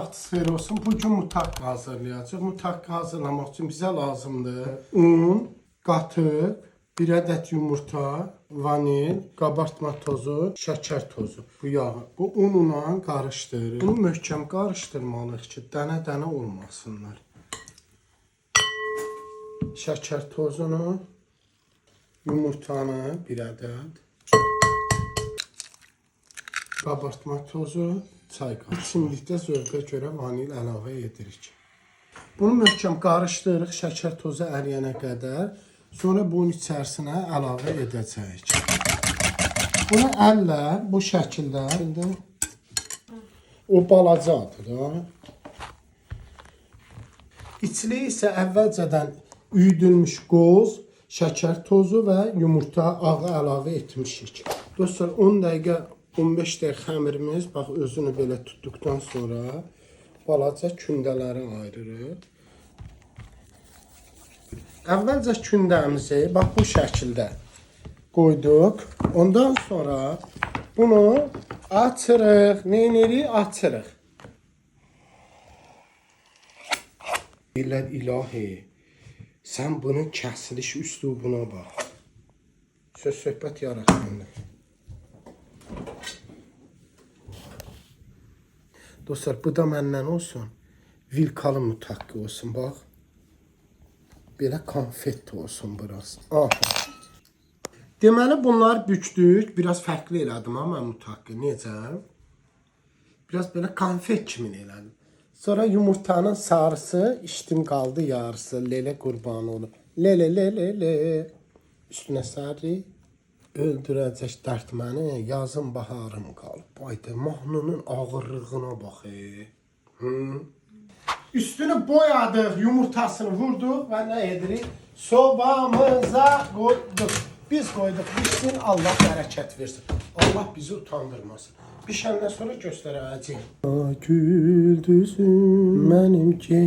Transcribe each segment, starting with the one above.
vaxtınız xeyir olsun. Bugün mutakka hazırlayacağıq. Mutakka hazırlamaq üçün bizə lazımdır un, qatıq, bir ədəd yumurta, vanil, qabartma tozu, şəkər tozu. Bu yağı. Bu unla qarışdırırıq. Bunu möhkəm qarışdırmalıyıq ki, dənə-dənə olmasınlar. Şəkər tozunu, yumurtanı bir ədəd, qabartma tozu, çay qaşığı. Şimdilikdə zövqə görə vanil əlavə edirik. Bunu möhkəm qarışdırırıq şəkər tozu əriyənə qədər. Sonra bunun içərisinə əlavə edəcəyik. Bunu əllə bu şəkildə o balacadır da. İçliyi isə əvvəlcədən üyüdülmüş qoz, şəkər tozu və yumurta ağı əlavə etmişik. Dostlar 10 dəqiqə 15 dəqiqə xəmirimiz bax özünü belə tutduqdan sonra balaca kündələri ayırırıq. Əvvəlcə kündəmizi bax bu şəkildə qoyduq. Ondan sonra bunu açırıq. Neyinirik? Açırıq. Deyirlər ilahi, sən bunun kəsiliş üslubuna bax. Söz-söhbət yaratmandır. Dostlar, bu da məndən olsun. Vilkalı mutakka olsun, bax. Belə konfet olsun biraz. Aha. Deməli, bunlar bükdük. Biraz fərqli elədim ama mutakka. Necə? Biraz belə konfet kimi elədim. Sonra yumurtanın sarısı, içdim qaldı yarısı. Lelə qurbanı olur. Lelə, lelə, lelə. Üstünə sarı. Öldürəcək dərd məni, yazın baharım qalıb. Bayda, mahnının ağırlığına bax. Üstünü boyadıq, yumurtasını vurduq və nə edirik? Sobamıza qoyduq. Biz qoyduq, bitsin, Allah bərəkət versin. Allah bizi utandırmasın. Bişəndən sonra göstərəcəyim. Güldüzüm mənim ki.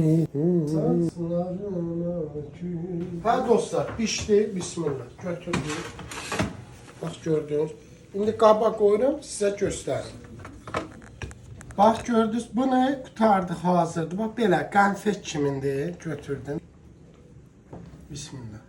Hə dostlar, bişdi, bismillah. Götürdük. Bax gördünüz. İndi qaba qoyuram, sizə göstərim. Bax gördünüz, bunu qutardıq, hazırdır. Bax belə konfet kimindir, götürdüm. Bismillah.